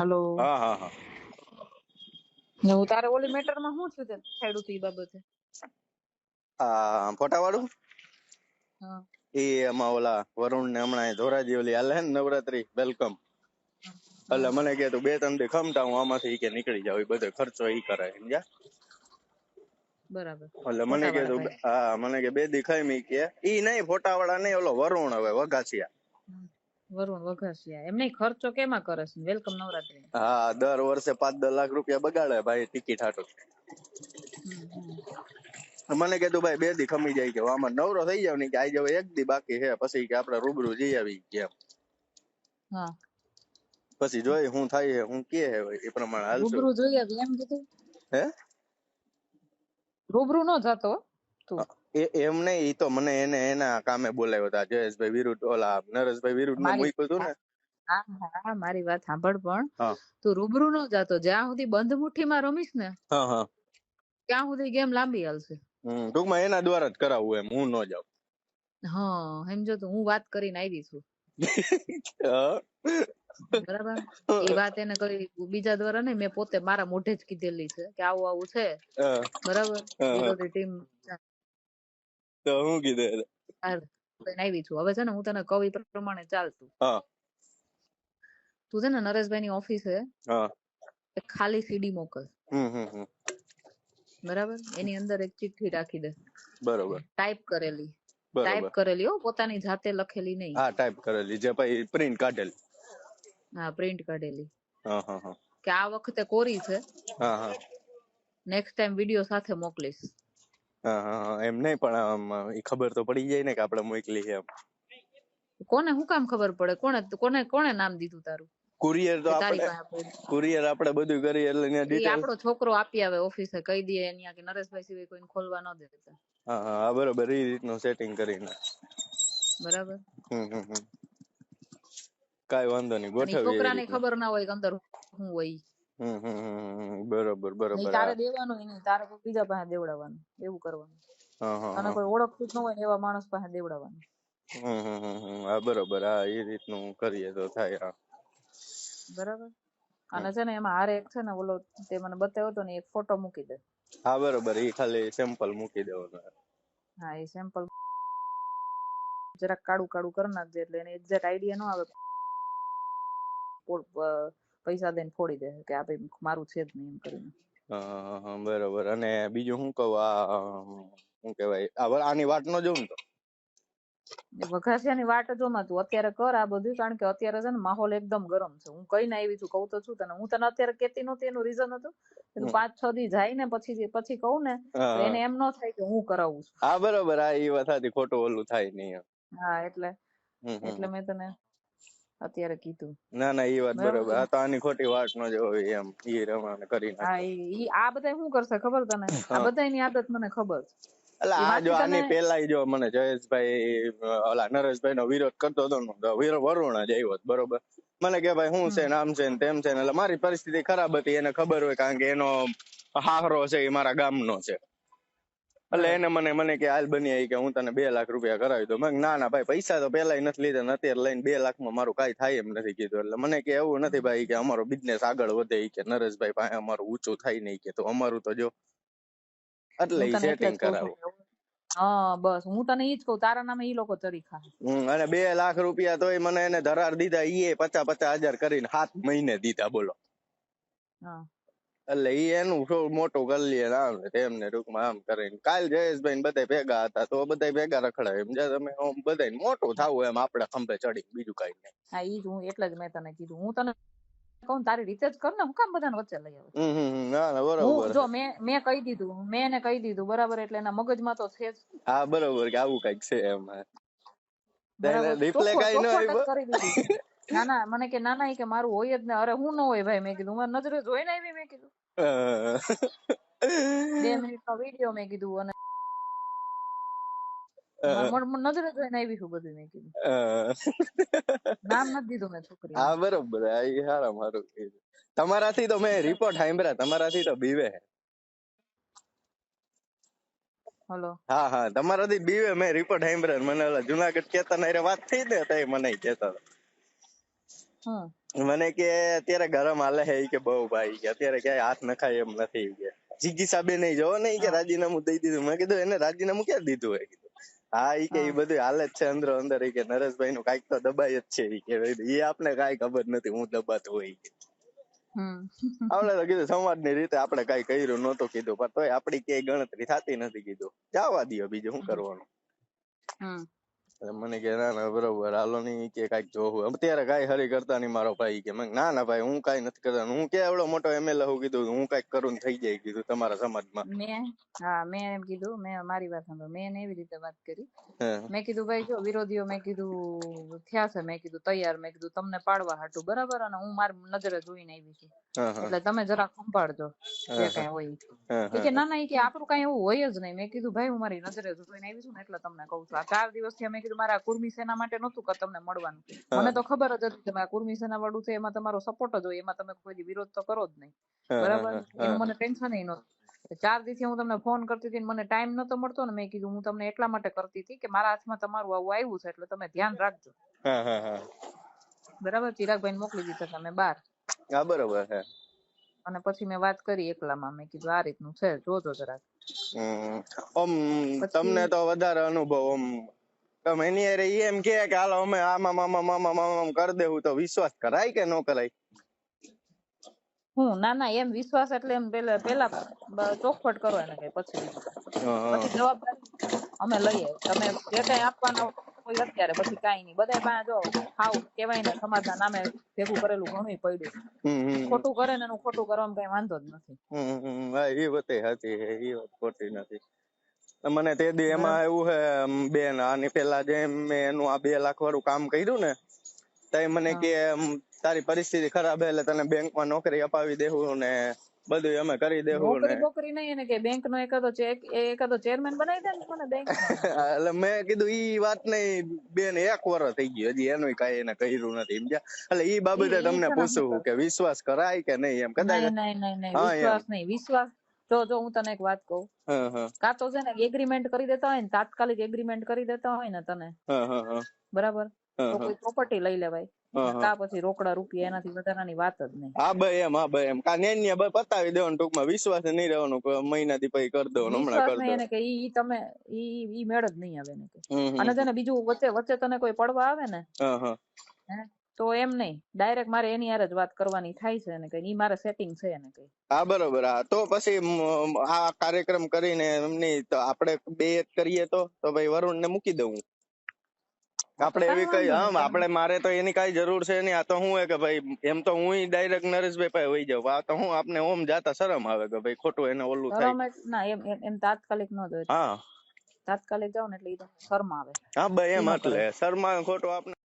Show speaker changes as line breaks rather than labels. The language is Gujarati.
હલો.
હા હા હા
ને હું તારે ઓલી મેટર માં શું થયું તે છેડું તું ઈ બાબતે?
ફોટા વાળું
હા
એ એમાં ઓલા વરુણ ને હમણાં ધોરાજી ઓલી હાલે ને નવરાત્રી વેલકમ, એટલે
હા
મને કે તું 2-3 દી ખમતા હું આમાંથી કે નીકળી જાવ, એ બધો ખર્ચો ઈ કરે સમજ્યા.
બરાબર.
એટલે મને
ફોટા
કે
વાળા
તું
ભાઈ.
હા મને કે 2 દી ખાઈ મી કે ઈ નહીં, ફોટા વાળા નહીં, ઓલો વરુણ હવે વઘાસિયા.
વરુણ વઘાસિયા એમ નહીં, ખર્ચો કેમાં કરે છે વેલકમ નવરાત્રી?
હા, દર વર્ષે 5-10 લાખ રૂપિયા બગાડે ભાઈ ટિકિટ હાટુ. મને કે તું ભાઈ 2 દી ખમી જાય કે આમાં નવરો થઈ જાવ ને કે આઈ જાવ 1 દી બાકી છે, પછી કે આપણે રૂબરૂ જઈ આવી કે
હા
પછી જોઈ હું થાય છે હું કે એ પ્રમાણે હાલશું.
રૂબરૂ જોઈએ એમ કીધું?
હે
રૂબરૂ નો જતો તું?
એમ નહીં, ઈ તો મને એને એના કામે બોલાવ્યો હતા, જયેશભાઈ વિરુદ્ધ ઓલા નરેશભાઈ વિરુદ્ધ ને
મારી
મૂક્યું હતું ને.
હા મારી વાત સાંભળ, પણ
હા
તું રૂબરૂ નો જતો. જ્યાં સુધી બંધ મુઠ્ઠીમાં રમીશ ને
હા હા
ત્યાં સુધી ગેમ લાંબી હાલશે.
ટૂંકમાં એના દ્વારા જ કરાવવું, એમ હું ન જાઉં.
હા સમજો તો હું વાત કરીને આવી છું બરાબર. એ વાત એને કરી બીજા દ્વારા નહીં, મેં પોતે મારા મોઢે જ કીધેલી છે કે આવું આવું છે બરાબર. વિરોધી ટીમ
તો હું કીધું
આવી છું. હવે છે ને હું તને કવિ પ્રમાણે ચાલતું.
હા
તું છે ને નરેશભાઈ ની ઓફિસે
હા
એક ખાલી સીડી મોકલ, બરાબર. એની અંદર એક ચિઠ્ઠી રાખી દે,
બરોબર
ટાઈપ કરેલી.
બરોબર
ટાઈપ કરેલી હો, પોતાની જાતે લખેલી નહીં.
હા ટાઈપ કરેલી, જે પછી પ્રિન્ટ કાઢેલી.
હા પ્રિન્ટ કાઢેલી.
હા હા હા
કે આ વખતે કોરી છે,
હા હા
નેક્સ્ટ ટાઈમ વિડીયો સાથે મોકલીશ.
હા હા એમ નહીં, પણ એ ખબર તો પડી જાય ને કે આપણે મોકલી છે એમ.
કોને શું કામ ખબર પડે? કોને કોને નામ દીધું તારું?
કુરિયર તો
તારી
આપણે
પાસે
કુરિયર આપણે બધું કરીએ એટલે એની
એ
ડિટેલ.
આપણો છોકરો આપી આવે ઓફિસે, કહી દે અહીંયા કે નરેશભાઈ સિવાય કોઈને ખોલવા ન દેતા.
હા હા બરોબર, એ રીતનું સેટિંગ કરીને.
બરાબર.
કાઈ વાંધો નહીં,
અને
ગોઠવીએ એ
છોકરાને
રીતનું.
ખબર ના હોય કે અંદર શું હોય.
બરોબર બરોબર.
તારે દેવાનું નહીં, તારે કોઈ બીજા પાસે દેવડાવવાનું, એવું કરવાનું. અને કોઈ ઓળખતું જ ન હોય એવા માણસ પાસે દેવડાવવાનું.
હા બરોબર, હા એ રીતનું કરીએ તો થાય. હા
બરાબર. અને છે ને એમાં હારે એક છે ને ઓલો તે મને બતાવ્યો હતો ને, એક ફોટો મૂકી દે.
હા બરોબર, એ ખાલી સેમ્પલ મૂકી દેવાનું.
હા એ સેમ્પલ જરાક કાળું કાળું કરી નાખજે, એટલે એને એક્ઝેક્ટ આઈડિયા ન આવે. પૈસા દઈને ફોડી દે કે આ ભાઈ મારું છે જ નહીં એમ કરીને.
બરોબર. અને બીજું શું કહું, શું કેવાય, આની વાટ ન જોઉં તો
વઘાસિયાની વાટ જોમાં તું અત્યારે કર આ બધું, કારણ કે અત્યારે છે ને માહોલ એકદમ ગરમ છે. હું કઈ ના આવી છું, કહું તો છું તને. હું તને અત્યારે કેતી નહોતી, એનું રીઝન હતું તું 5-6 દી જાય ને પછી કહું ને તો એને એમ ન થાય કે હું કરાવું છું.
હા બરોબર, હા એ વાત હતી, ખોટું ઓલું થાય નહીં.
હા એટલે મેં તને અત્યારે કીધું.
ના ના એ વાત બરોબર. આ તો આની ખોટી વાત ન જોવી એમ, એ રમાને કરી
હા
નાખે.
ઈ આ બધા શું કરશે ખબર તને? આ બધાની આદત મને ખબર છે.
એટલે આ જો આની પેલા જો મને જયેશભાઈ ઓલા નરેશભાઈ નો વિરોધ કરતો હતો ને, વરુણ જ આવ્યો બરોબર. મને કે ભાઈ શું છે, આમ છે ને તેમ છે ને. એટલે મારી પરિસ્થિતિ ખરાબ હતી, એને ખબર હોય, કારણ કે એનો હાહરો છે એ મારા ગામનો છે. એટલે એને મને કે હાલ બની કે હું તને 2 લાખ રૂપિયા કરાવી દઉં. મેં ના ના ભાઈ, પૈસા તો પેલા નથી લીધા ને અત્યારે લઈને 2 લાખમાં મારું કાંઈ થાય એમ નથી કીધું. એટલે મને કે એવું નથી ભાઈ કે અમારો બિઝનેસ આગળ વધે કે નરેશભાઈ પાસે અમારું ઊંચું થાય નહીં કે, તો અમારું તો જો એટલે
હું તને એટલે
સેટિંગ
જ કઉ છું.
કરાવું.
હા બસ હું તને ઈ જ કઉ, તારા નામે ઈ લોકો ચરી ખાય.
અને 2 લાખ રૂપિયા તોય મને એને ધરાર દીધા, ઈ 50,000 કરીને 7 મહિને દીધા બોલો. એટલે ઈ એનું મોટું કરી લે આમ તેમને ટૂંકમાં આમ કરીને. કાલ જયેશભાઈ ને બધા ભેગા હતા તો બધા ભેગા રખડાય સમજ્યા તમે. બધા મોટું થવું એમ આપડે ખંભે ચડી, બીજું કઈ નહીં.
હા ઈ જ હું એટલે જ મેં તને કીધું. હું તને કહું તારી રીતે જ કર ને, હું કામ બધાને વચ્ચે લઈ આવે?
ના બરોબર.
હું જો મેં કહી દીધું, મેં એને કહી દીધું બરાબર, એટલે એના મગજમાં તો છે જ.
હા બરોબર કે આવું કઈક છે એમ.
બરાબર
રિપ્લે કઈ ન
ચોખવટ કરી દીધી. ના ના મને કે ના ના કે મારું હોય જ ને. અરે હું ન હોય ભાઈ, મેં કીધું. મારી નજરે જોઈને આવી, મેં કીધું. 2 મિનિટનો વિડીયો મેં કીધું, અને નજરે જોઈને આવી છું બધું, મેં કીધું. નામ નથી દીધું મેં છોકરી.
હા બરોબર, એ સારા મારું. તમારાથી તો મેં રિપોર્ટ સાંભળ્યા, તમારાથી તો બીવે.
હલો.
હા હા તમારાથી બીવે, મેં રિપોર્ટ સાંભળ્યા. મને ઓલા જુનાગઢ કેતા વાત થઈ ને તો મને કેતા હતા. મને કે અત્યારે ગરમ હાલે છે ઈ કે બહુ ભાઈ કે અત્યારે ક્યાંય હાથ નખાય એમ નથી ઈ કે જીગીસાબેન નહીં જોવો ને ઈ કે રાજીનામું દઈ દીધું. મેં કીધું એને રાજીનામું ક્યાં દીધું હોય કીધું. હા ઈ કે ઈ બધું હાલે જ છે અંદરો અંદર ઈ કે નરેશભાઈ નું કાંઈક તો દબાઈ જ છે ઈ કે ઈ આપને કાંઈ ખબર નથી હું દબાતો હોય ઈ કે. આપણે તો કીધું સમાજની રીતે આપણે કાંઈ કર્યું નહોતું કીધું પણ તોય આપડી ક્યાંય ગણતરી થતી નથી કીધું જવા દ્યો બીજું શું કરવાનું. એટલે મને કે ના ના બરોબર હાલો નહીં કે કાંઈક જોવું અત્યારે કાંઈ હરી કરતા નહીં મારો ભાઈ કે મેં ના ના ભાઈ હું કાંઈ નથી કરતા હું કે એવડો મોટો MLA હું કીધું હું કાંઈક કરું ને થઈ જાય કીધું તમારા સમાજમાં.
મેં એમ કીધું મેં મારી વાત સાંભળો મેં એવી રીતે વાત કરી મેં કીધું ભાઈ જો વિરોધીઓ મેં કીધું થયા છે મેં કીધું તૈયાર મેં કીધું તમને પાડવા હાટું બરાબર અને હું મારી નજરે જોઈને આવી છું એટલે તમે જરા સંભાળજો જે કઈ હોય કે ના ના કે આપણું કઈ એવું હોય જ નહીં મેં કીધું ભાઈ હું મારી નજરે જોઈને આવી છું ને એટલે તમને કહું છું આ 4 દિવસથી મેં કીધું મારા કુર્મી સેના માટે નહોતું કે તમને મળવાનું મને તો ખબર જ હતી કે આ કુર્મી સેના વાળું છે એમાં તમારો સપોર્ટ જ હોય એમાં તમે કોઈ વિરોધ તો કરો જ નહીં બરાબર એનું મને ટેન્શન નહોતું 4 દિવસથી હું તમને ફોન કરતી હતી મને ટાઈમ નતો મળતો ને મેં કીધું હું તમને એટલા માટે કરતી હતી કે મારા હાથમાં તમારું આવું આવ્યું છે એટલે તમે ધ્યાન રાખજો બરાબર ચિરાગભાઈ મોકલી દીધા તમે બહાર
હા બરોબર છે
અને પછી મેં વાત કરી એકલામાં મેં કીધું આ રીતનું છે જોજો જરાક
તમને તો વધારે અનુભવ તમે એની હારે એમ કે હાલો અમે આમાં મામા મામા મામા કરી દેવું તો વિશ્વાસ કરાય કે ન કરાય
ના ના એમ વિશ્વાસ એટલે એમ પેલા ચોખવટ કરો એને કઈ પછી જવાબદારી અમે લઈએ તમે જે કઈ આપવાના હોય અત્યારે પછી કઈ નહીં બધા પાસે જો હાવ કેવાય ને સમાજના નામે ભેગું કરેલું ઘણું પડ્યું ખોટું કરે ને એનું ખોટું કરવામાં કઈ વાંધો જ નથી
એ વાત સાચી છે એ વાત ખોટી નથી મને તે દી એમાં એવું છે બેન આની પેલા જે મેં એનું આ 2 લાખ વાળું કામ કર્યું ને તો મને કે તારી પરિસ્થિતિ ખરાબ એટલે તને બેંકમાં નોકરી અપાવી દેવું ને બધું અમે કરી દેવું ને
નોકરી નહીં એને કે બેંક નો એકાદો ચેરમેન બનાવી દે ને મને બેંક
એટલે મેં કીધું ઈ વાત નહીં બેન 1 વર્ષ થઈ ગયું હજી એનું કઈ એને કર્યું નથી સમજ્યા એટલે ઈ બાબતે તમને પૂછું કે વિશ્વાસ કરાય કે નહીં એમ કદાચ
નહીં વિશ્વાસ નહીં વિશ્વાસ જો હું તને એક વાત કહું કાં તો છે ને એગ્રીમેન્ટ કરી દેતા હોય ને તાત્કાલિક એગ્રીમેન્ટ કરી દેતા હોય ને તને બરાબર તો કોઈ પ્રોપર્ટી લઈ લેવાય કા પછી રોકડા રૂપિયા એનાથી વધારાની વાત જ નહીં
હા ભાઈ એમ કા નેન્યા ભાઈ પતાવી દેવાનું ટૂંકમાં વિશ્વાસ નહીં રહેવાનું મહિનાથી પછી કરી દેવાનું હમણાં કરી દો
એને કે ઈ તમે ઈ મેળ જ નહીં આવે ને કે અને તને બીજું વચ્ચે તને કોઈ પડવા આવે ને તો એમ નહીં ડાયરેક્ટ મારે એની હારે જ વાત કરવાની થાય છે ને કઈ ઈ મારે સેટિંગ છે ને કઈ
હા બરોબર હા તો પછી આ કાર્યક્રમ કરીને એમની તો આપણે 2 કરીએ તો ભાઈ વરુણ ને મૂકી દઉં આપણે એવી કઈ આપણે મારે તો એની કઈ જરૂર છે નહીં આ તો શું હે કે ભાઈ એમ તો હું ડાયરેક્ટ નરેશભાઈ પાસે વહી જાઉં આ તો હું આપને ઓમ જાતા શરમ આવે કે ભાઈ ખોટું એને ઓલું થાય
ના એમ તાત્કાલિક ન જોઈએ તાત્કાલિક જાવ ને એટલે ઈ શરમ આવે
હા ભાઈ એમ એટલે શરમ ખોટું આપણે